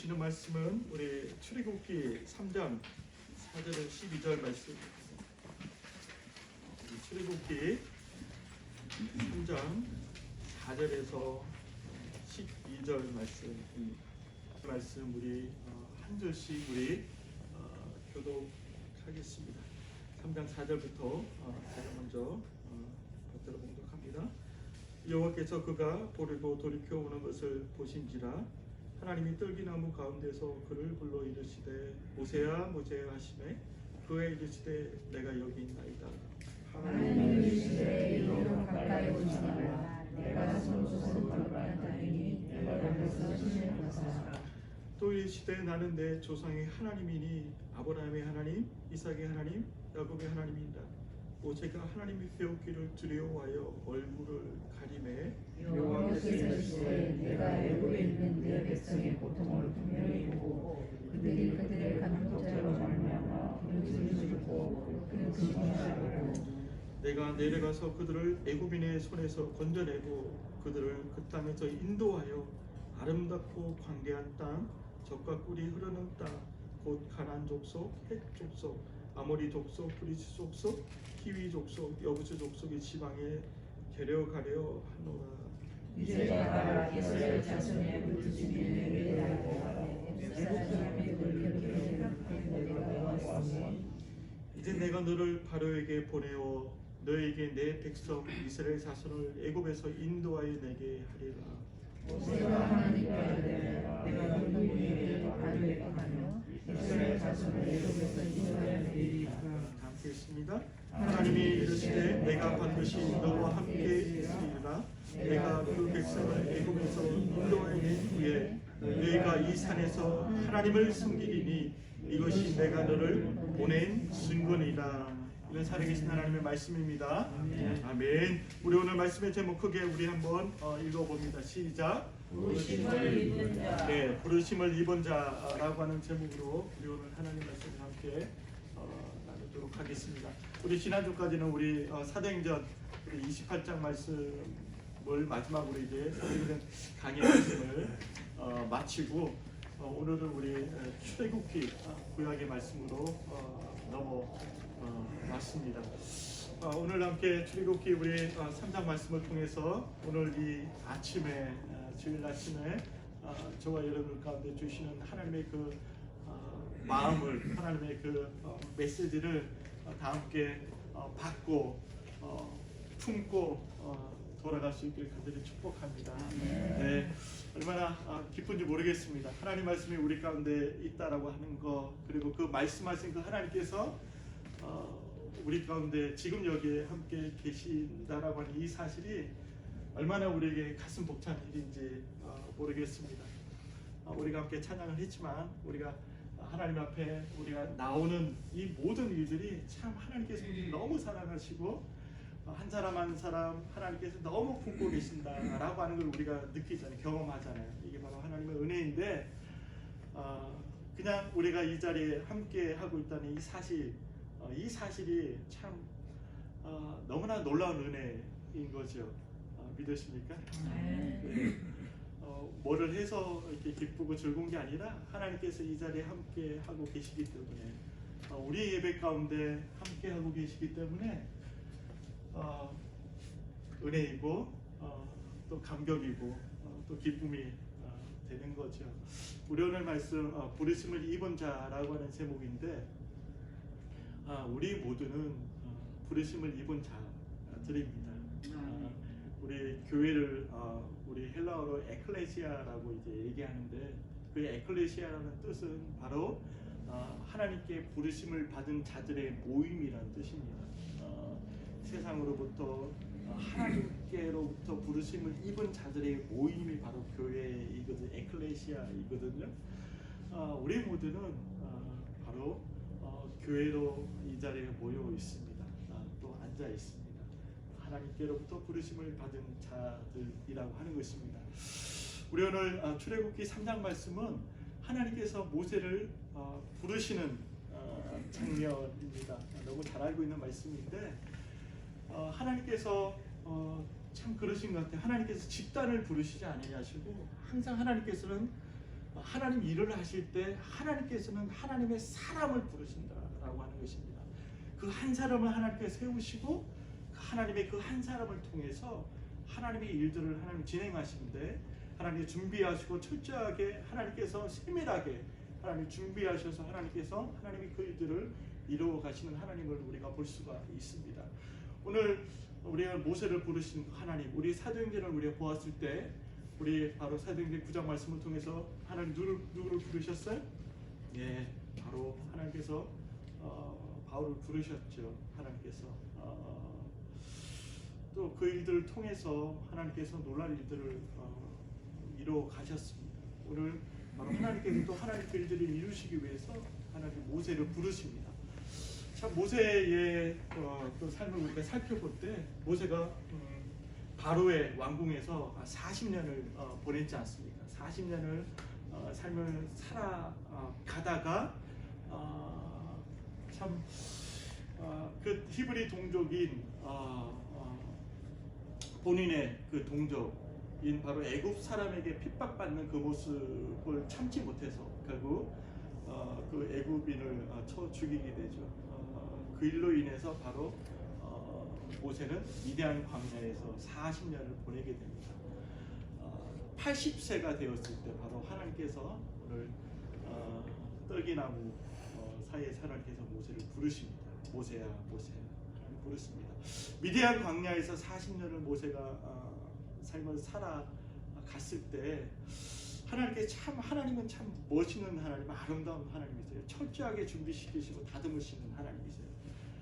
주시는 말씀은 우리 출애굽기 3장 4절에서 12절 말씀. 출애굽기 3장 4절에서 12절 말씀 우리 한 절씩 우리 교독하겠습니다. 3장 4절부터 제가 먼저 받들어 봉독합니다. 여호와께서 그가 보려고 돌이켜 오는 것을 보신지라 하나님이 떨기나무 가운데서 그를 불러 이르시되 모세야 모세야 하시매 그가 이르시되 내가 여기 있나이다. 하나님이 이르시되 이리로 가까이 오지 말라. 내가 손수건 걸어가다니 내가 여기서 신을 벗어라. 또 이르시되 나는 내 조상의 하나님이니 아브라함의 하나님 이삭의 하나님 야곱의 하나님이니라. 모세가 하나님이 배우기를 두려워하여 얼굴을 가리매 여호와께서 이르시되 내가 애굽에 있는 내 백성의 고통을 분명히 보고 그들이 그들의 간목자로 말미암아 그들을 죽고 그 증오하고 내가 내려가서 그들을 애굽인의 손에서 건져내고 그들을 그 땅에서 인도하여 아름답고 광대한 땅 젖과 꿀이 흐르는 땅 곧 가나안 족속, 헷 족속, 아모리 족속, 브리스 족속, 히위 족속, 여부스 족속의 지방에 데려가려 하노라. 이제 내가 이스라엘 자손의 그 중에 내게 애굽 사람의 내가 왔으니 이제 내가 너를 바로에게 보내어 너에게 내 백성 이스라엘 자손을 애굽에서 인도하여 내게 하리라. 모세가 하나님께 이르되 내가 너희에게 바로에게 가며 이스라엘 자손을 애굽에서 인도하여 내리리라. 함께 있습니다. 하나님이 이르시되 내가 반드시 너와 함께 있으리라. 내가 그 백성을 애굽에서 인도하여 낸 후에 너희가 이 산에서 하나님을 섬기리니 이것이 내가 너를 보낸 증거니라. 이런 살아계신 하나님의 말씀입니다. 아멘. 우리 오늘 말씀의 제목 크게 우리 한번 읽어봅니다. 시작. 부르심을 입은 자. 네, 부르심을 입은 자라고 하는 제목으로 우리 오늘 하나님 말씀을 함께 나누도록 하겠습니다. 우리 지난주까지는 우리 사도행전 28장 말씀을 마지막으로 이제 사도행전 강의 말씀을 마치고 오늘은 우리 출애굽기 구약의 말씀으로 넘어왔습니다. 오늘 함께 출애굽기 우리 3장 말씀을 통해서 오늘 이 아침에 주일 아침에 저와 여러분 가운데 주시는 하나님의 그 마음을 하나님의 그 메시지를 다 함께 받고 품고 돌아갈 수 있기를 간절히 축복합니다. 네, 얼마나 기쁜지 모르겠습니다. 하나님 말씀이 우리 가운데 있다라고 하는 거, 그리고 그 말씀하신 그 하나님께서 우리 가운데 지금 여기에 함께 계신다라고 하는 이 사실이 얼마나 우리에게 가슴 벅찬 일인지 모르겠습니다. 우리가 함께 찬양을 했지만 우리가 하나님 앞에 우리가 나오는 이 모든 일들이 참 하나님께서 우리를 너무 사랑하시고 한 사람 한 사람 하나님께서 너무 품고 계신다라고 하는 걸 우리가 느끼잖아요. 경험하잖아요. 이게 바로 하나님의 은혜인데 그냥 우리가 이 자리에 함께 하고 있다는 이 사실이 참 너무나 놀라운 은혜인 거죠. 믿으십니까? 뭐를 해서 이렇게 기쁘고 즐거운 게 아니라 하나님께서 이 자리에 함께 하고 계시기 때문에 우리 예배 가운데 함께 하고 계시기 때문에 은혜이고 또 감격이고 또 기쁨이 되는 거죠. 우리 오늘 말씀 부르심을 입은 자라고 하는 제목인데 우리 모두는 부르심을 입은 자들입니다. 우리 교회를 우리 헬라어로 에클레시아라고 이제 얘기하는데 그 에클레시아라는 뜻은 바로 하나님께 부르심을 받은 자들의 모임이라는 뜻입니다. 세상으로부터 하나님께로부터 부르심을 입은 자들의 모임이 바로 교회이거든요. 에클레시아이거든요. 우리 모두는 바로 교회로 이 자리에 모여 있습니다. 또 앉아 있습니다. 하나님께로부터 부르심을 받은 자들이라고 하는 것입니다. 우리 오늘 출애굽기 3장 말씀은 하나님께서 모세를 부르시는 장면입니다. 너무 잘 알고 있는 말씀인데 하나님께서 참 그러신 것 같아요. 하나님께서 집단을 부르시지 아니하시고 항상 하나님께서는 하나님 일을 하실 때 하나님께서는 하나님의 사람을 부르신다라고 하는 것입니다. 그 한 사람을 하나님께서 세우시고 하나님의 그 한 사람을 통해서 하나님의 일들을 하나님 진행하시는데 하나님 준비하시고 철저하게 하나님께서 세밀하게 하나님 준비하셔서 하나님께서 하나님의 그 일들을 이루어 가시는 하나님을 우리가 볼 수가 있습니다. 오늘 우리가 모세를 부르신 하나님, 우리 사도행전을 우리가 보았을 때 우리 바로 사도행전 9장 말씀을 통해서 하나님 누구를 부르셨어요? 예, 바로 하나님께서 바울을 부르셨죠. 하나님께서 또 그 일들을 통해서 하나님께서 놀랄 일들을 이루어 가셨습니다. 오늘 바로 하나님께서 또 하나님 그 일들을 이루시기 위해서 하나님 모세를 부르십니다. 참 모세의 그 삶을 우리가 살펴볼 때 모세가 바로의 왕궁에서 40년을 보냈지 않습니까? 40년을 삶을 살아가다가 참 그 히브리 동족인 본인의 그 동족인 바로 애굽 사람에게 핍박받는 그 모습을 참지 못해서 결국 그 애굽인을 쳐 죽이게 되죠. 그 일로 인해서 바로 모세는 미디안 광야에서 40년을 보내게 됩니다. 80세가 되었을 때 바로 하나님께서 오늘 떨기나무 사이에서 하나님께서 모세를 부르십니다. 모세야, 모세야 하나님 부르십니다. 미디안 광야에서 40년을 모세가 삶을 살아갔을 때 하나님은 참 멋있는 하나님, 아름다운 하나님이세요. 철저하게 준비시키시고 다듬으시는 하나님이세요.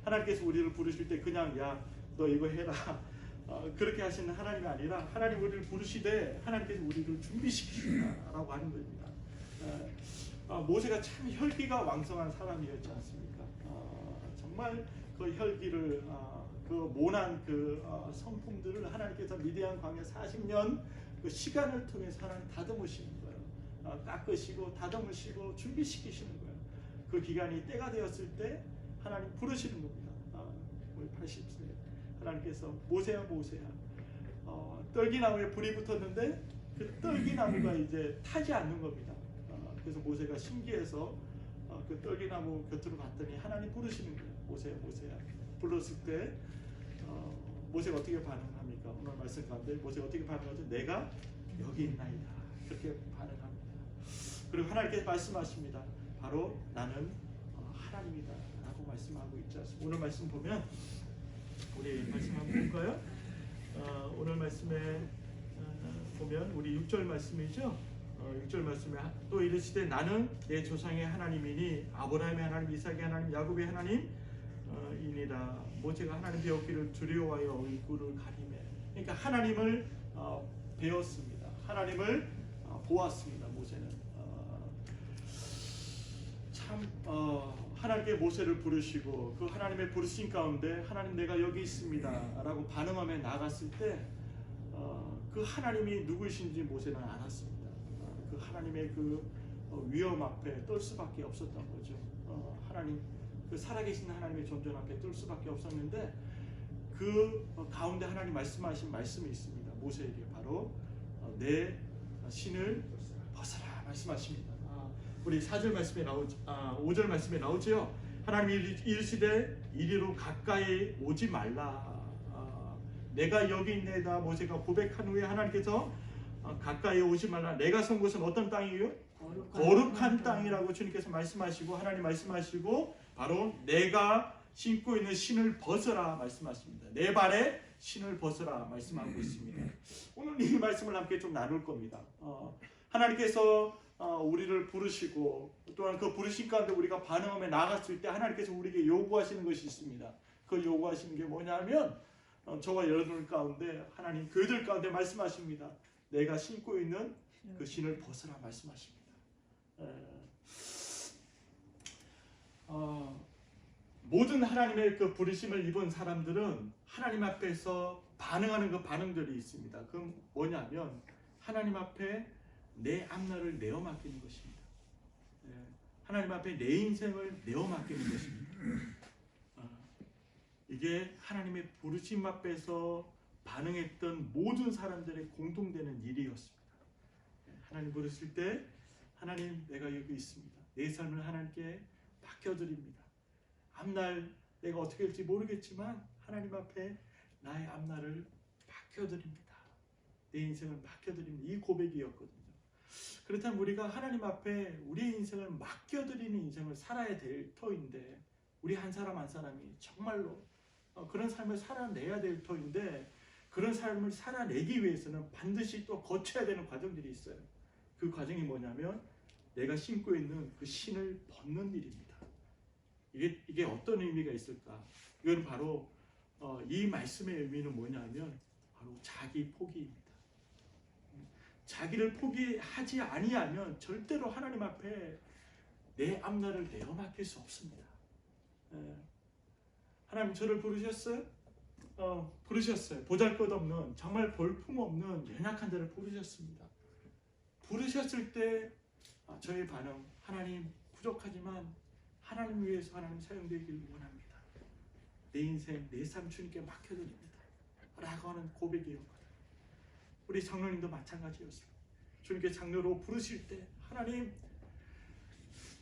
하나님께서 우리를 부르실 때 그냥 야 너 이거 해라 그렇게 하시는 하나님이 아니라 하나님 우리를 부르시되 하나님께서 우리를 준비시키신다라고 하는 겁니다. 모세가 참 혈기가 왕성한 사람이었지 않습니까? 정말 그 혈기를 그 모난 그 성품들을 하나님께서 미디안 광야 40년 그 시간을 통해서 하나님 다듬으시는 거예요. 깎으시고 다듬으시고 준비시키시는 거예요. 그 기간이 때가 되었을 때 하나님 부르시는 겁니다. 우리 80세 하나님께서 모세야 모세야 떨기나무에 불이 붙었는데 그 떨기나무가 이제 타지 않는 겁니다. 그래서 모세가 신기해서 그 떨기나무 곁으로 갔더니 하나님 부르시는 거예요. 모세야 모세야 불렀을 때 모세가 어떻게 반응합니까? 오늘 말씀 가운데 모세가 어떻게 반응하죠? 내가 여기 있나이다 그렇게 반응합니다. 그리고 하나님께서 말씀하십니다. 바로 나는 하나님이다 라고 말씀하고 있지 않습니까? 오늘 말씀 보면 우리 말씀 한번 볼까요? 오늘 말씀에 보면 우리 6절 말씀이죠. 6절 말씀에 또 이르시되 나는 내 조상의 하나님이니 아브라함의 하나님, 이삭의 하나님, 야곱의 하나님 이니라. 모세가 하나님 배웠기를 두려워하여 얼굴을 가리매. 그러니까 하나님을 배웠습니다. 하나님을 보았습니다. 모세는 참 하나님께 모세를 부르시고 그 하나님의 부르심 가운데 하나님 내가 여기 있습니다 라고 반응하며 나갔을 때 그 하나님이 누구이신지 모세는 알았습니다. 그 하나님의 그 위험 앞에 떨 수밖에 없었던 거죠. 하나님 그 살아계신 하나님의 존재 앞에 떨 수밖에 없었는데 그 가운데 하나님 말씀하신 말씀이 있습니다. 모세에게 바로 내 신을 벗어라 말씀하십니다. 우리 4절 말씀에 나오죠. 5절 말씀에 나오죠. 하나님이 이르시되 이리로 가까이 오지 말라. 내가 여기 있네다. 모세가 고백한 후에 하나님께서 가까이 오지 말라. 내가 선 곳은 어떤 땅이에요? 거룩한 땅이라고 주님께서 말씀하시고 하나님 말씀하시고 바로 내가 신고 있는 신을 벗어라 말씀하십니다. 내 발에 신을 벗어라 말씀하고 있습니다. 오늘 이 말씀을 함께 좀 나눌 겁니다. 하나님께서 우리를 부르시고 또한 그 부르신 가운데 우리가 반응하며 나갔을 때 하나님께서 우리에게 요구하시는 것이 있습니다. 그 요구하시는 게 뭐냐면 저와 여러분 가운데 하나님 교회들 가운데 말씀하십니다. 내가 신고 있는 그 신을 벗어라 말씀하십니다. 모든 하나님의 그 부르심을 입은 사람들은 하나님 앞에서 반응하는 그 반응들이 있습니다. 그건 뭐냐면 하나님 앞에 내 앞날을 내어 맡기는 것입니다. 하나님 앞에 내 인생을 내어 맡기는 것입니다. 이게 하나님의 부르심 앞에서 반응했던 모든 사람들의 공통되는 일이었습니다. 하나님 부르실 때 하나님, 내가 여기 있습니다. 내 삶을 하나님께 맡겨드립니다. 앞날 내가 어떻게 될지 모르겠지만 하나님 앞에 나의 앞날을 맡겨드립니다. 내 인생을 맡겨드립니다. 이 고백이었거든요. 그렇다면 우리가 하나님 앞에 우리의 인생을 맡겨드리는 인생을 살아야 될 터인데, 우리 한 사람 한 사람이 정말로 그런 삶을 살아내야 될 터인데, 그런 삶을 살아내기 위해서는 반드시 또 거쳐야 되는 과정들이 있어요. 그 과정이 뭐냐면 내가 신고 있는 그 신을 벗는 일입니다. 이게 어떤 의미가 있을까? 이건 바로 이 말씀의 의미는 뭐냐면 바로 자기 포기입니다. 자기를 포기하지 아니하면 절대로 하나님 앞에 내 앞날을 내어 맡길 수 없습니다. 하나님 저를 부르셨어요? 부르셨어요. 보잘것없는, 정말 볼품없는 연약한 자를 부르셨습니다. 부르셨을 때 저의 반응, 하나님 부족하지만 하나님 위해서 하나님 사용되길 원합니다. 내 인생, 내 삶 주님께 맡겨드립니다 라고 하는 고백이었거든요. 우리 장로님도 마찬가지였습니다. 주님께 장로로 부르실 때 하나님,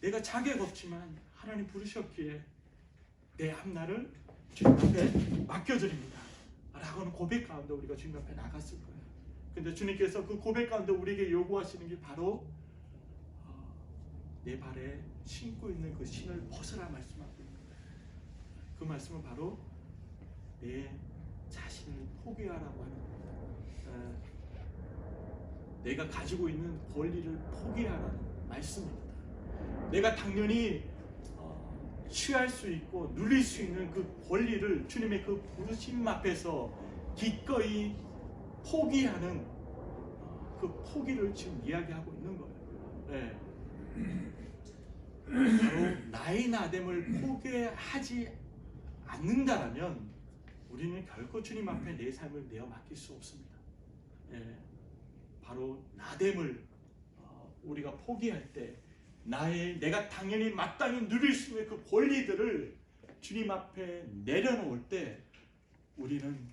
내가 자격 없지만 하나님 부르셨기에 내 앞날을 주님 앞에 맡겨드립니다 라고 하는 고백 가운데 우리가 주님 앞에 나갔을 거예요. 근데 주님께서 그 고백 가운데 우리에게 요구하시는 게 바로 내 발에 신고 있는 그 신을 벗으라 말씀하고 있는 거예요. 그 말씀은 바로 내 자신을 포기하라고 하는 겁니다. 내가 가지고 있는 권리를 포기하라는 말씀입니다. 내가 당연히 취할 수 있고 누릴 수 있는 그 권리를 주님의 그 부르심 앞에서 기꺼이 포기하는 그 포기를 지금 이야기하고 있는 거예요. 바로 나의 나됨을 포기하지 않는다라면 우리는 결코 주님 앞에 내 삶을 내어 맡길 수 없습니다. 바로 나됨을 우리가 포기할 때 내가 당연히 마땅히 누릴 수 있는 그 권리들을 주님 앞에 내려놓을 때 우리는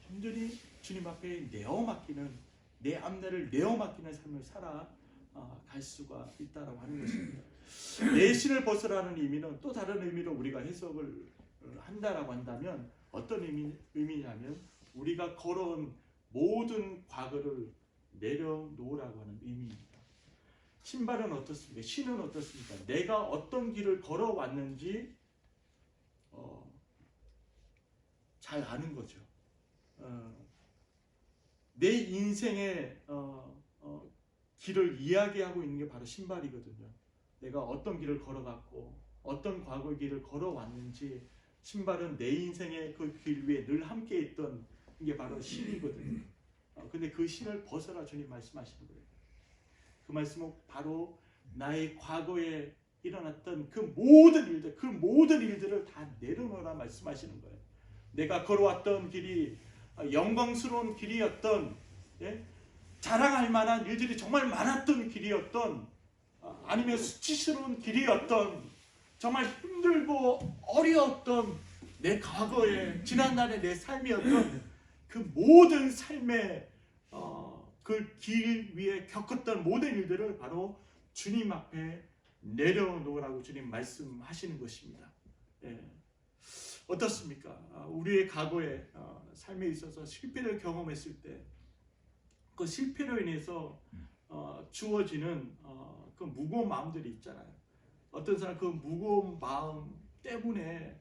온전히 주님 앞에 내어 맡기는, 내 앞날을 내어 맡기는 삶을 살아갈 수가 있다라고 하는 것입니다. 내 신을 벗으라는 의미는 또 다른 의미로 우리가 해석을 한다라고 한다면 어떤 의미냐면 우리가 걸어온 모든 과거를 내려놓으라고 하는 의미입니다. 신발은 어떻습니까? 신은 어떻습니까? 내가 어떤 길을 걸어왔는지 잘 아는 거죠. 내 인생의 길을 이야기하고 있는 게 바로 신발이거든요. 내가 어떤 길을 걸어갔고 어떤 과거 길을 걸어왔는지 신발은 내 인생의 그 길 위에 늘 함께 있던 게 바로 신이거든요. 근데 그 신을 벗어라 주님 말씀하시는 거예요. 그 말씀은 바로 나의 과거에 일어났던 그 모든 일들을 다 내려놓으라 말씀하시는 거예요. 내가 걸어왔던 길이 영광스러운 길이었던, 자랑할 만한 일들이 정말 많았던 길이었던, 아니면 수치스러운 길이었던, 정말 힘들고 어려웠던 내 과거의 지난날의 내 삶이었던 그 모든 삶의 그 길 위에 겪었던 모든 일들을 바로 주님 앞에 내려놓으라고 주님 말씀하시는 것입니다. 어떻습니까? 우리의 과거에 삶에 있어서 실패를 경험했을 때 그 실패로 인해서 주어지는 그 무거운 마음들이 있잖아요. 어떤 사람 그 무거운 마음 때문에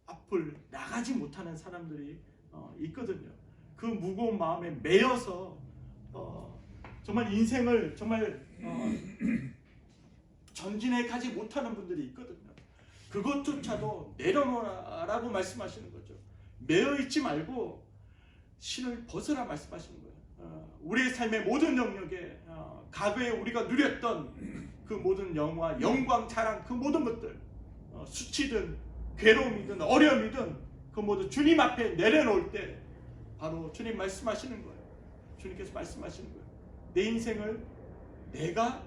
앞을 나가지 못하는 사람들이 있거든요. 그 무거운 마음에 매여서 정말 인생을 정말 전진해 가지 못하는 분들이 있거든요. 그것조차도 내려놓으라고 말씀하시는 거죠. 매여 있지 말고 신을 벗으라 말씀하시는 거예요. 우리의 삶의 모든 영역에 과거에 우리가 누렸던 그 모든 영화, 영광, 자랑, 그 모든 것들, 수치든 괴로움이든 어려움이든 그 모두 주님 앞에 내려놓을 때 바로 주님 말씀하시는 거예요. 주님께서 말씀하시는 거예요. 내 인생을 내가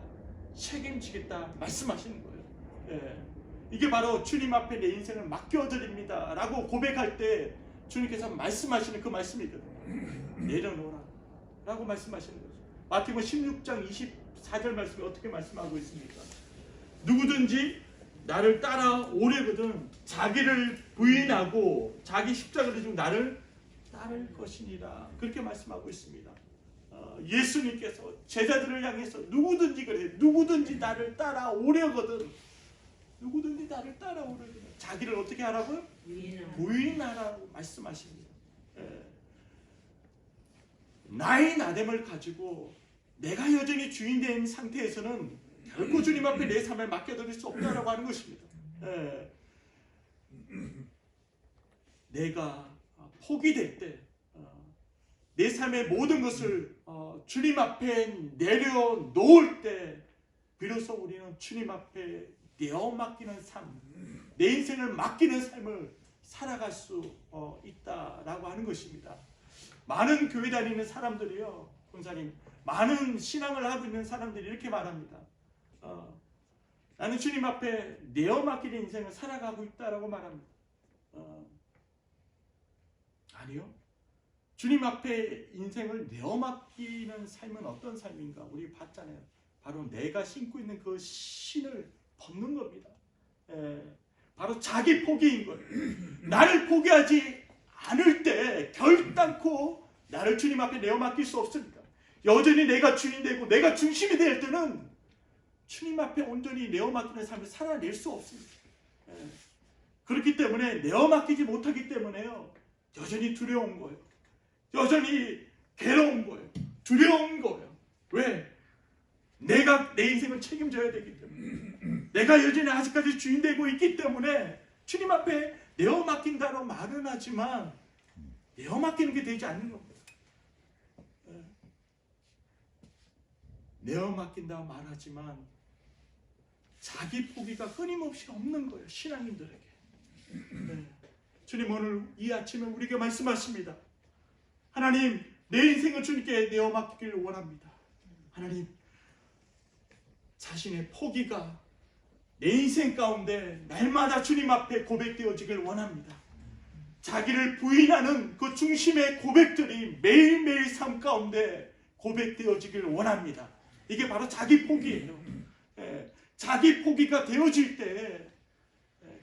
책임지겠다 말씀하시는 거예요. 이게 바로 주님 앞에 내 인생을 맡겨드립니다 라고 고백할 때 주님께서 말씀하시는 그 말씀이거든요. 내려놓으라 라고 말씀하시는 거죠. 마태복음 16장 4절 말씀이 어떻게 말씀하고 있습니까? 누구든지 나를 따라오려거든 자기를 부인하고 자기 십자가를 지고 나를 따를 것이니라. 그렇게 말씀하고 있습니다. 예수님께서 제자들을 향해서 누구든지 그래, 누구든지 나를 따라오려거든, 누구든지 나를 따라오려거든 자기를 어떻게 하라고요? 부인하라고 말씀하십니다. 나의 나됨을 가지고 내가 여전히 주인된 상태에서는 결코 주님 앞에 내 삶을 맡겨드릴 수 없다라고 하는 것입니다. 내가 포기될 때, 내 삶의 모든 것을 주님 앞에 내려놓을 때 비로소 우리는 주님 앞에 내어맡기는 삶, 내 인생을 맡기는 삶을 살아갈 수 있다라고 하는 것입니다. 많은 교회 다니는 사람들이요, 권사님, 많은 신앙을 하고 있는 사람들이 이렇게 말합니다. 나는 주님 앞에 내어맡기는 인생을 살아가고 있다라고 말합니다. 아니요. 주님 앞에 인생을 내어맡기는 삶은 어떤 삶인가? 우리 봤잖아요. 바로 내가 신고 있는 그 신을 벗는 겁니다. 바로 자기 포기인 거예요. 나를 포기하지 않을 때 결단코 나를 주님 앞에 내어맡길 수 없습니다. 여전히 내가 주인 되고 내가 중심이 될 때는 주님 앞에 온전히 내어맡기는 삶을 살아낼 수 없습니다. 그렇기 때문에 내어맡기지 못하기 때문에요, 여전히 두려운 거예요. 여전히 괴로운 거예요. 두려운 거예요. 왜? 내가 내 인생을 책임져야 되기 때문에, 내가 여전히 아직까지 주인 되고 있기 때문에 주님 앞에 내어맡긴다고 말은 하지만 내어맡기는 게 되지 않는 겁니다. 내어맡긴다고 말하지만 자기 포기가 끊임없이 없는 거예요, 신앙인들에게. 주님 오늘 이 아침에 우리에게 말씀하십니다. 하나님, 내 인생을 주님께 내어맡기를 원합니다. 하나님, 자신의 포기가 내 인생 가운데 날마다 주님 앞에 고백되어지길 원합니다. 자기를 부인하는 그 중심의 고백들이 매일매일 삶 가운데 고백되어지길 원합니다. 이게 바로 자기 포기예요. 자기 포기가 되어질 때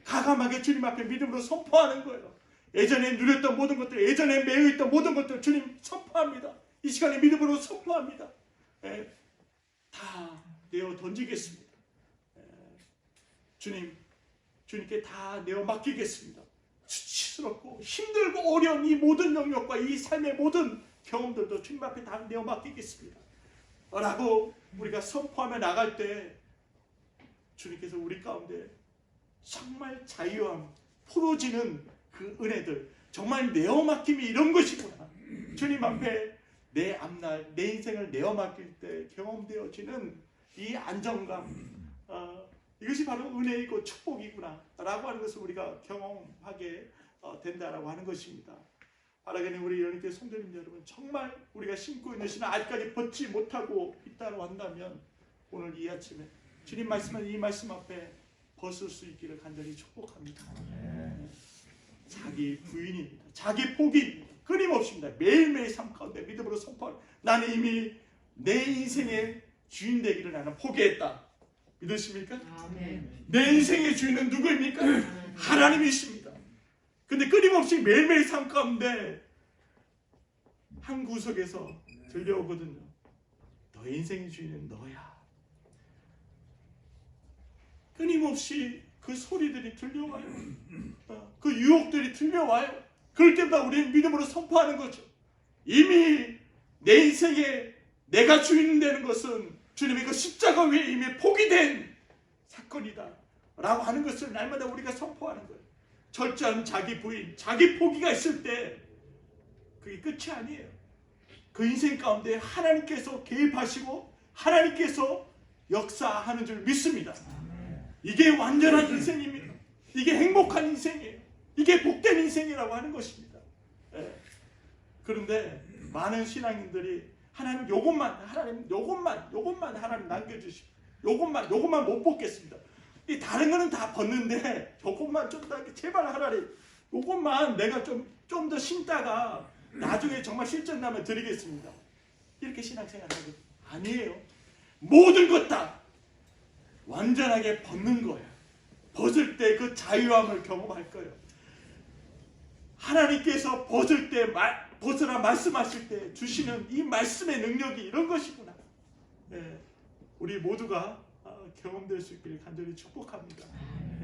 가감하게 주님 앞에 믿음으로 선포하는 거예요. 예전에 누렸던 모든 것들, 예전에 매여있던 모든 것들 주님 선포합니다. 이 시간에 믿음으로 선포합니다. 다 내어 던지겠습니다. 주님께 다 내어 맡기겠습니다. 수치스럽고 힘들고 어려운 이 모든 영역과 이 삶의 모든 경험들도 주님 앞에 다 내어 맡기겠습니다. 라고 우리가 선포하며 나갈 때 주님께서 우리 가운데 정말 자유함, 풀어지는 그 은혜들, 정말 내어 맡김이 이런 것이구나. 주님 앞에 내 앞날, 내 인생을 내어 맡길 때 경험되어지는 이 안정감, 이것이 바로 은혜이고 축복이구나 라고 하는 것을 우리가 경험하게 된다라고 하는 것입니다. 바라기는 우리 연희교회 성도님 여러분, 정말 우리가 신고 있는 신을 아직까지 벗지 못하고 있다고 한다면 오늘 이 아침에 주님 말씀하는 이 말씀 앞에 벗을 수 있기를 간절히 축복합니다. 자기 부인입니다. 자기 포기입니다. 끊임없습니다. 매일매일 삶 가운데 믿음으로 선포합니다. 나는 이미 내 인생의 주인 되기를 나는 포기했다. 믿으십니까? 아멘. 내 인생의 주인은 누구입니까? 하나님이십니다. 근데 끊임없이 매일매일 삶 가운데 한 구석에서 들려오거든요. 너의 인생의 주인은 너야. 끊임없이 그 소리들이 들려와요. 그 유혹들이 들려와요. 그럴 때마다 우리는 믿음으로 선포하는 거죠. 이미 내 인생에 내가 주인 되는 것은 주님의 그 십자가 위에 이미 포기된 사건이다 라고 하는 것을 날마다 우리가 선포하는 거예요. 철저한 자기 부인, 자기 포기가 있을 때 그게 끝이 아니에요. 그 인생 가운데 하나님께서 개입하시고 하나님께서 역사하는 줄 믿습니다. 이게 완전한 인생입니다. 이게 행복한 인생이에요. 이게 복된 인생이라고 하는 것입니다. 그런데 많은 신앙인들이 하나님 요것만 하나님 남겨주시고 요것만 못 벗겠습니다. 이 다른 거는 다 벗는데 요것만 좀 더 제발 하나님 요것만 내가 좀 더 신다가 나중에 정말 실전 나면 드리겠습니다. 이렇게 신앙생활 하고 아니에요. 모든 것 다 완전하게 벗는 거야. 벗을 때 그 자유함을 경험할 거예요. 하나님께서 벗을 때 벗으라 말씀하실 때 주시는 이 말씀의 능력이 이런 것이구나. 예, 우리 모두가 경험될 수 있기를 간절히 축복합니다.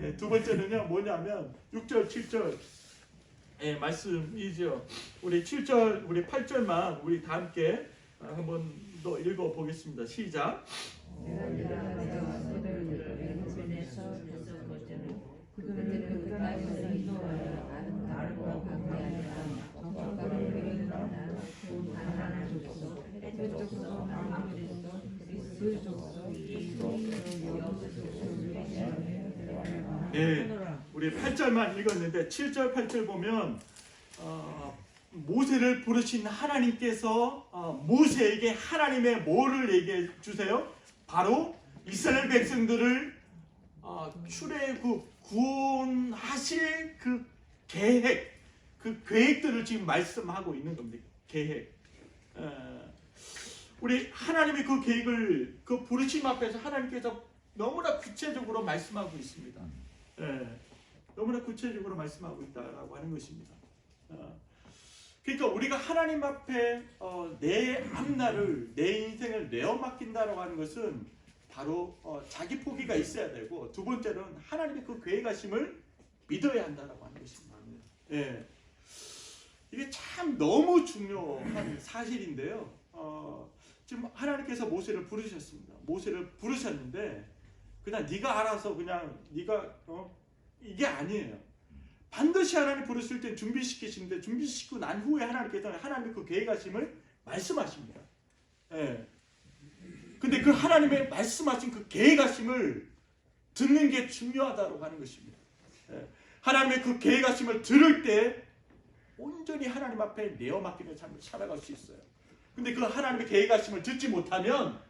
예, 두 번째는요 뭐냐면 6절 7절 말씀이죠. 우리 7절 우리 8절만 우리 다 함께 한번 더 읽어 보겠습니다. 시작. 그들은 그 땅에서 인도하여 아름다움과 광야에 정박가를 외우나 좋은 바나나 줬소 해저 줬소 나무 줬소 그 줬소 네, 우리 8절만 읽었는데 7절 8절 보면 모세를 부르신 하나님께서 모세에게 하나님의 뭐를 얘기해 주세요? 바로 이스라엘 백성들을 출애굽 구원하실 그 계획, 그 계획들을 지금 말씀하고 있는 겁니다. 계획. 우리 하나님의 그 계획을 그 부르심 앞에서 하나님께서 너무나 구체적으로 말씀하고 있습니다. 너무나 구체적으로 말씀하고 있다라고 하는 것입니다. 그러니까 우리가 하나님 앞에 내 앞날을, 내 인생을 내어 맡긴다라고 하는 것은 바로 자기 포기가 있어야 되고, 두 번째는 하나님의 그 계획하심을 믿어야 한다라고 하는 것입니다. 이게 참 너무 중요한 사실인데요. 지금 하나님께서 모세를 부르셨습니다. 모세를 부르셨는데 그냥 네가 알아서 그냥 네가 이게 아니에요. 반드시 하나님 부르실 때 준비시키시는데, 준비시키고 난 후에 하나님께서 하나님의 그 계획하심을 말씀하십니다. 근데 그 하나님의 말씀하신 그 계획하심을 듣는 게 중요하다고 하는 것입니다. 하나님의 그 계획하심을 들을 때 온전히 하나님 앞에 내어 맡기는 삶을 살아갈 수 있어요. 근데 그 하나님의 계획하심을 듣지 못하면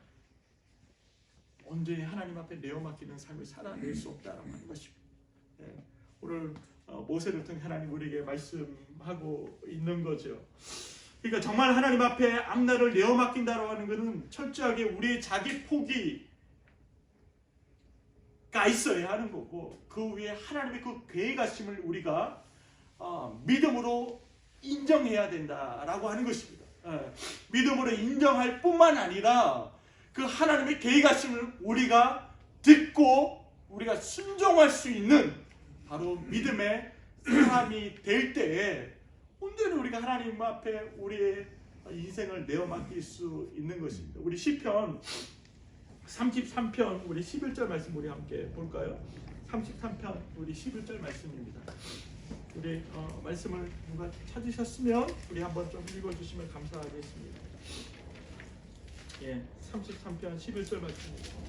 온전히 하나님 앞에 내어 맡기는 삶을 살아낼 수 없다고 하는 것입니다. 오늘 모세를 통해 하나님 우리에게 말씀하고 있는 거죠. 그러니까 정말 하나님 앞에 앞날을 내어 맡긴다고 하는 것은 철저하게 우리의 자기 포기가 있어야 하는 거고, 그 위에 하나님의 그 계획하심을 우리가 믿음으로 인정해야 된다라고 하는 것입니다. 믿음으로 인정할 뿐만 아니라 그 하나님의 계획하심을 우리가 듣고 우리가 순종할 수 있는 바로 믿음의 사람이 될 때에 온전히 우리가 하나님 앞에 우리의 인생을 내어 맡길 수 있는 것입니다. 우리 시편 33편 우리 11절 말씀 우리 함께 볼까요? 33편 우리 11절 말씀입니다. 우리 말씀을 누가 찾으셨으면 우리 한번 좀 읽어주시면 감사하겠습니다. 33편 11절 말씀입니다.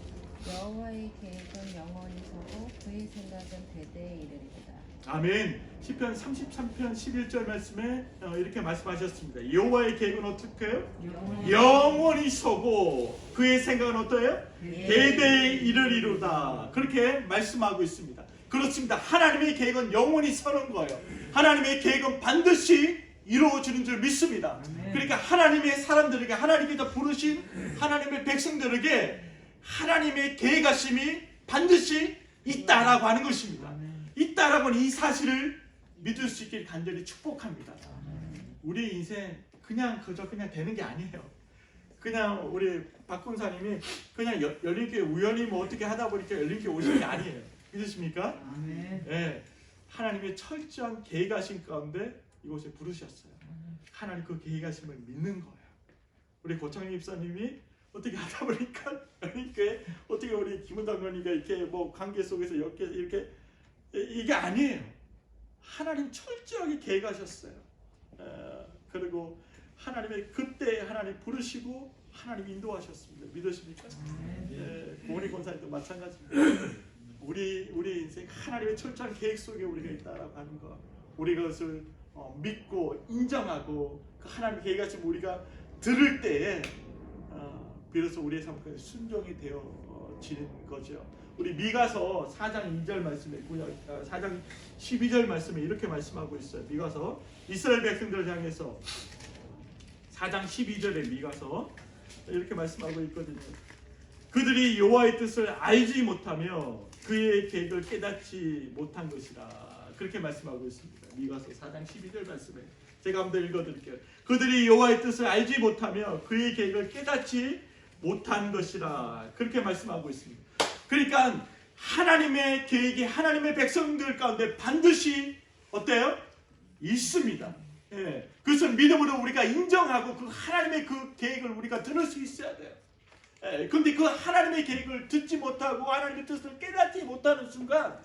여호와의 계획은 영원히 서고 그의 생각은 대대에 이르리로다. 아멘. 시편 33편 11절 말씀에 이렇게 말씀하셨습니다. 여호와의 계획은 어떻게 해요? 영원히 서고 그의 생각은 어떠해요? 대대에 이르리로다. 그렇게 말씀하고 있습니다. 그렇습니다. 하나님의 계획은 영원히 서는 거예요. 하나님의 계획은 반드시 이루어지는 줄 믿습니다. 그러니까 하나님의 사람들에게, 하나님께서 부르신 하나님의 백성들에게 하나님의 계획하심이 반드시 있다라고 하는 것입니다. 있다라고 하는 이 사실을 믿을 수 있길 간절히 축복합니다. 우리 인생 그냥 되는 게 아니에요. 그냥 우리 박 군사님이 그냥 열린교회 우연히 뭐 어떻게 하다 보니까 열린교회 오신 게 아니에요. 믿으십니까? 네. 하나님의 철저한 계획하심 가운데 이곳에 부르셨어요. 하나님 그 계획하심을 믿는 거예요. 우리 고창희 집사님이 어떻게 하다 보니까 열린교회 어떻게 우리 김은당 의원이가 이렇게 뭐 관계 속에서 이렇게 이게 아니에요. 하나님 철저하게 계획하셨어요. 그리고 하나님의 그때 하나님 부르시고 하나님 인도하셨습니다. 믿으십니까? 고은희 권사님도 마찬가지입니다. 우리 인생 하나님의 철저한 계획 속에 우리가 있다라고 하는 거, 우리 그것을 믿고 인정하고 그 하나님의 계획하심 우리가 들을 때에 비로소 우리의 삶까지 순종이 되어지는 거죠. 우리 미가서 4장 2절 말씀에 4장 12절 말씀에 이렇게 말씀하고 있어요. 미가서 이스라엘 백성들을 향해서 4장 12절에 미가서 이렇게 말씀하고 있거든요. 그들이 여호와의 뜻을 알지 못하며 그의 계획을 깨닫지 못한 것이라. 그렇게 말씀하고 있습니다. 미가서 4장 12절 말씀에 제가 한번 읽어드릴게요. 그들이 여호와의 뜻을 알지 못하며 그의 계획을 깨닫지 못한 것이라. 그렇게 말씀하고 있습니다. 그러니까 하나님의 계획이 하나님의 백성들 가운데 반드시 어때요? 있습니다. 예, 그것을 믿음으로 우리가 인정하고 그 하나님의 그 계획을 우리가 들을 수 있어야 돼요. 그런데 그 하나님의 계획을 듣지 못하고 하나님의 뜻을 깨닫지 못하는 순간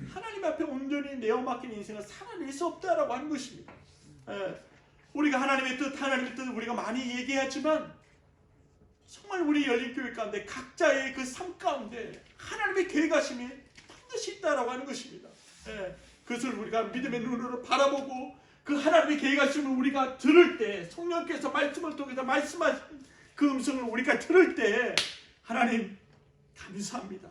하나님 앞에 온전히 내어맡긴 인생을 살아낼 수 없다라고 하는 것입니다. 우리가 하나님의 뜻을 우리가 많이 얘기하지만 정말 우리 열린교회 가운데 각자의 그 삶 가운데 하나님의 계획하심이 반드시 있다라고 하는 것입니다. 그것을 우리가 믿음의 눈으로 바라보고 그 하나님의 계획하심을 우리가 들을 때, 성령께서 말씀을 통해서 말씀하신 그 음성을 우리가 들을 때 하나님 감사합니다.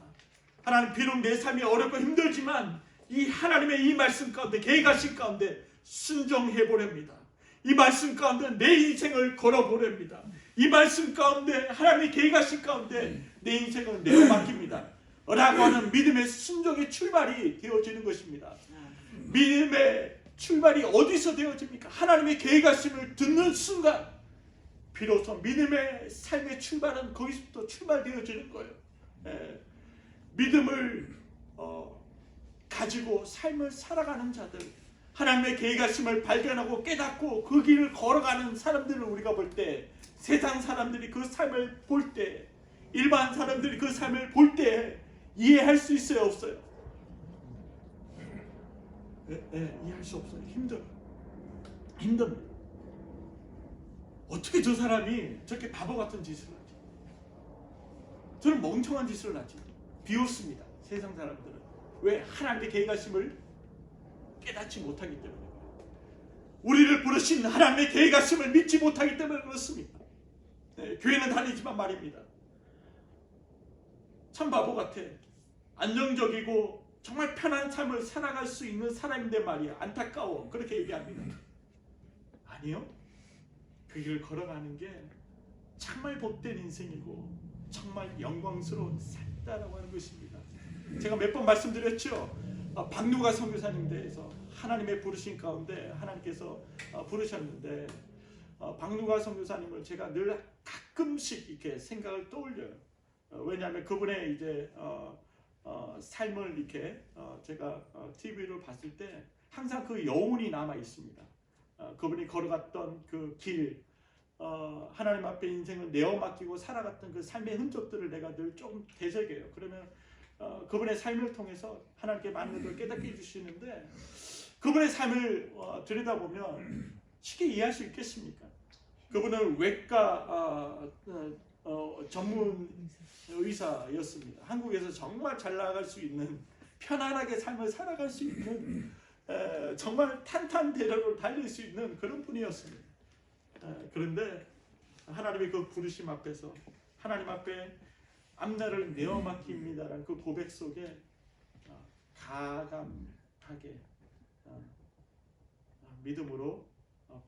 하나님 비록 내 삶이 어렵고 힘들지만 이 하나님의 이 말씀 가운데, 계획하신 가운데 순종해 보렵니다. 이 말씀 가운데 내 인생을 걸어보렵니다. 이 말씀 가운데 하나님의 계획하신 가운데 내 인생을 내어맡깁니다 라고 하는 믿음의 순종의 출발이 되어지는 것입니다. 믿음의 출발이 어디서 되어집니까? 하나님의 계획하심을 듣는 순간 비로소 믿음의 삶의 출발은 거기서부터 출발되어지는 거예요. 믿음을 가지고 삶을 살아가는 자들, 하나님의 계획하심을 발견하고 깨닫고 그 길을 걸어가는 사람들을 우리가 볼 때, 세상 사람들이 그 삶을 볼 때, 일반 사람들이 그 삶을 볼 때 이해할 수 있어요, 없어요? 이해할 수 없어요. 힘듭니다. 어떻게 저 사람이 저렇게 바보 같은 짓을 하지? 저는 멍청한 짓을 하지. 비웃습니다. 세상 사람들은. 왜? 하나님의 계획하심을 깨닫지 못하기 때문에. 우리를 부르신 하나님의 계획하심을 믿지 못하기 때문에 그렇습니다. 교회는 다니지만 말입니다. 참 바보 같아. 안정적이고 정말 편한 삶을 살아갈 수 있는 사람인데 말이야. 안타까워. 그렇게 얘기합니다. 아니요. 그 길을 걸어가는 게 정말 복된 인생이고 정말 영광스러운 삶이다라고 하는 것입니다. 제가 몇 번 말씀드렸죠. 박누가 선교사님 대해서 하나님의 부르신 가운데 하나님께서 부르셨는데 박누가 선교사님을 제가 늘 가끔씩 이렇게 생각을 떠올려요. 왜냐하면 그분의 이제 삶을 이렇게 제가 TV로 봤을 때 항상 그 여운이 남아 있습니다. 그분이 걸어갔던 그 길, 하나님 앞에 인생을 내어맡기고 살아갔던 그 삶의 흔적들을 내가 늘 좀 되새겨요. 그러면 그분의 삶을 통해서 하나님께 많은 것들을 깨닫게 해주시는데 그분의 삶을 들여다보면 쉽게 이해할 수 있겠습니까? 그분은 외과 전문 의사였습니다. 한국에서 정말 잘 나갈 수 있는, 편안하게 삶을 살아갈 수 있는, 정말 탄탄대로를 달릴 수 있는 그런 분이었습니다. 그런데 하나님의 그 부르심 앞에서 하나님 앞에 앞날을 내어맡깁니다라는 그 고백 속에 가감하게 믿음으로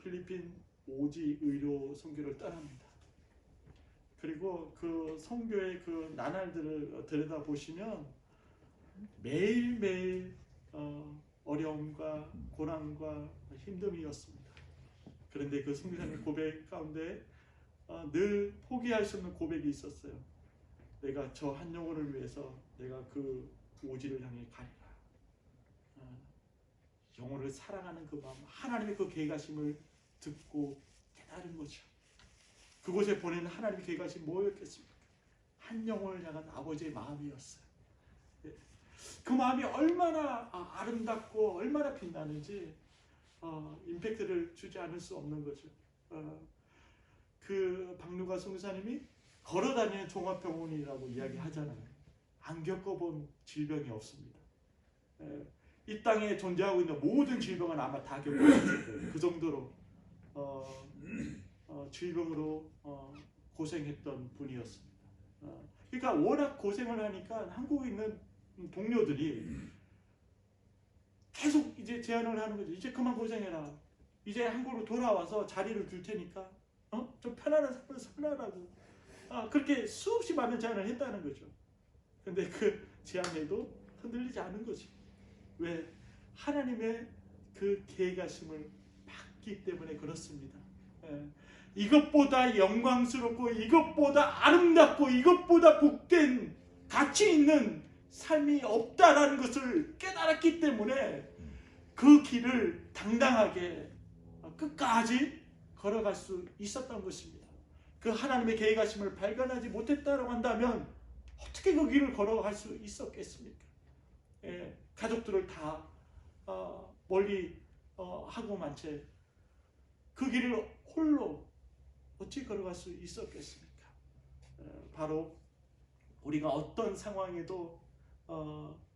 필리핀 오지 의료 선교를 떠납니다. 그리고 그 선교의 그 나날들을 들여다보시면 매일매일 어려움과 고난과 힘듦이었습니다. 그런데 그 선교사님 고백 가운데 늘 포기할 수 없는 고백이 있었어요. 내가 저 한 영혼을 위해서 내가 그 오지를 향해 가리라. 영혼을 사랑하는 그 마음, 하나님의 그 계획하심을 듣고 깨달은 거죠. 그곳에 보내는 하나님의 계획하심이 뭐였겠습니까? 한 영혼을 향한 아버지의 마음이었어요. 그 마음이 얼마나 아름답고 얼마나 빛나는지 임팩트를 주지 않을 수 없는 거죠. 그 박누가 선교사님이 걸어다니는 종합병원이라고 이야기하잖아요. 안 겪어본 질병이 없습니다. 이 땅에 존재하고 있는 모든 질병은 아마 다 겪어봤을 거예요. 그 정도로 질병으로 고생했던 분이었습니다. 그러니까 워낙 고생을 하니까 한국에 있는 동료들이 계속 이제 제안을 하는 거죠. 이제 그만 고생해라. 이제 한국으로 돌아와서 자리를 줄 테니까 좀 편안한 삶을 살아라고 그렇게 수없이 많은 제안을 했다는 거죠. 근데 그 제안에도 흔들리지 않은 거지. 왜? 하나님의 그 계획하심을 받기 때문에 그렇습니다. 이것보다 영광스럽고 이것보다 아름답고 이것보다 복된 가치 있는 삶이 없다라는 것을 깨달았기 때문에 그 길을 당당하게 끝까지 걸어갈 수 있었던 것입니다. 그 하나님의 계획하심을 발견하지 못했다고 한다면 어떻게 그 길을 걸어갈 수 있었겠습니까? 가족들을 다 멀리 하고만 채 그 길을 홀로 어찌 걸어갈 수 있었겠습니까? 바로 우리가 어떤 상황에도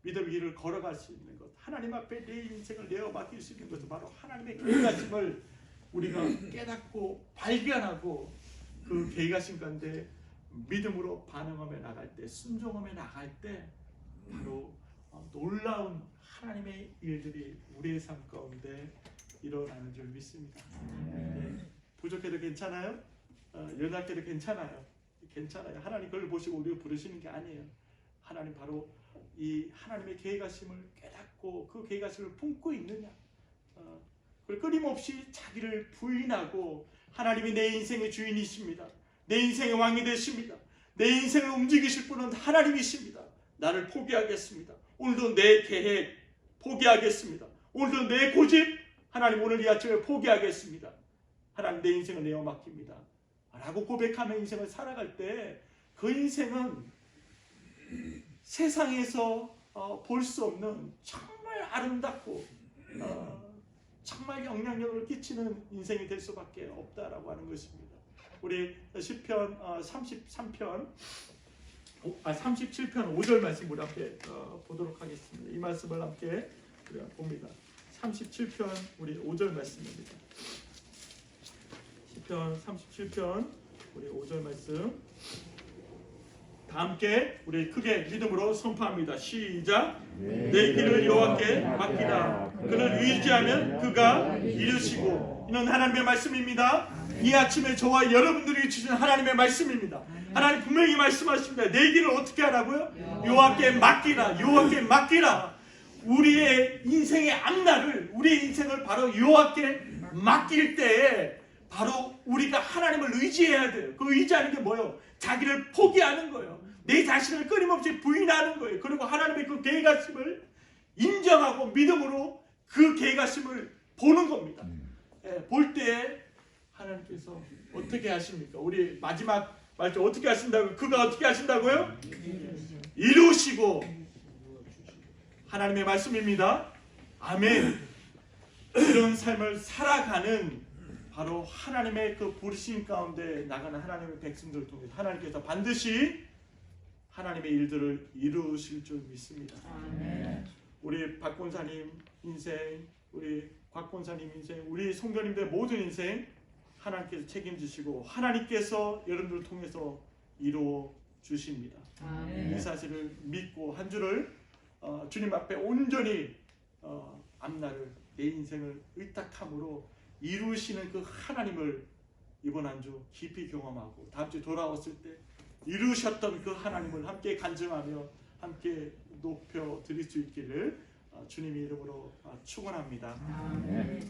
믿음의 길을 걸어갈 수 있는 것, 하나님 앞에 내 인생을 내어 맡길 수 있는 것은 바로 하나님의 계획하심을 우리가 깨닫고 발견하고 그 계획하심 가운데 믿음으로 반응하며 나갈 때, 순종하며 나갈 때 바로 놀라운 하나님의 일들이 우리의 삶 가운데 일어나는 줄 믿습니다. 부족해도 괜찮아요? 연약해도 괜찮아요. 괜찮아요. 하나님 그걸 보시고 우리를 부르시는 게 아니에요. 하나님 바로 이 하나님의 계획하심을 깨닫고 그 계획하심을 품고 있느냐, 그리고 끊임없이 자기를 부인하고 하나님이 내 인생의 주인이십니다. 내 인생의 왕이 되십니다. 내 인생을 움직이실 분은 하나님이십니다. 나를 포기하겠습니다. 오늘도 내 계획 포기하겠습니다. 오늘도 내 고집 하나님 오늘 이 아침에 포기하겠습니다. 하나님 내 인생을 내어 맡깁니다 라고 고백하며 인생을 살아갈 때 그 인생은 세상에서 볼 수 없는 정말 아름답고 정말 영향력을 끼치는 인생이 될 수밖에 없다라고 하는 것입니다. 우리 시편 37편 5절 말씀 우리 함께 보도록 하겠습니다. 이 말씀을 함께 우리가 봅니다. 37편 우리 5절 말씀입니다. 시편 37편 우리 5절 말씀 다 함께 우리 크게 믿음으로 선포합니다. 시작. 내 길을 여호와께 맡기라. 그를 의지하면 그가 이루시고. 이는 하나님의 말씀입니다. 이 아침에 저와 여러분들이 주신 하나님의 말씀입니다. 하나님 분명히 말씀하십니다. 내 길을 어떻게 하라고요? 여호와께 맡기라. 여호와께 맡기라. 우리의 인생의 앞날을, 우리의 인생을 바로 여호와께 맡길 때에 바로 우리가 하나님을 의지해야 돼요. 그 의지하는 게 뭐예요? 자기를 포기하는 거예요. 내 자신을 끊임없이 부인하는 거예요. 그리고 하나님의 그 계획하심을 인정하고 믿음으로 그 계획하심을 보는 겁니다. 볼 때에 하나님께서 어떻게 하십니까? 우리 마지막 말씀 어떻게 하신다고요? 그가 어떻게 하신다고요? 이루시고. 하나님의 말씀입니다. 아멘. 이런 삶을 살아가는 바로 하나님의 그 부르심 가운데 나가는 하나님의 백성들을 통해 하나님께서 반드시 하나님의 일들을 이루실 줄 믿습니다. 아멘. 우리 박권사님 인생, 우리 곽권사님 인생, 우리 성도님들 모든 인생 하나님께서 책임지시고 하나님께서 여러분들을 통해서 이루어 주십니다. 아멘. 이 사실을 믿고 한 주를 주님 앞에 온전히 앞날을 내 인생을 의탁함으로 이루시는 그 하나님을 이번 한 주 깊이 경험하고 다음 주 돌아왔을 때 이루셨던 그 하나님을 함께 간증하며 함께 높여 드릴 수 있기를 주님의 이름으로 축원합니다. 아멘.